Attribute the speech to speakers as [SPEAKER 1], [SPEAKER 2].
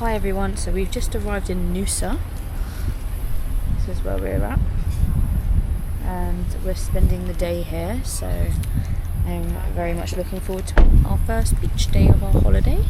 [SPEAKER 1] Hi everyone, so we've just arrived in Noosa. This is where we're at. And we're spending the day here, so I'm very much looking forward to our first beach day of our holiday.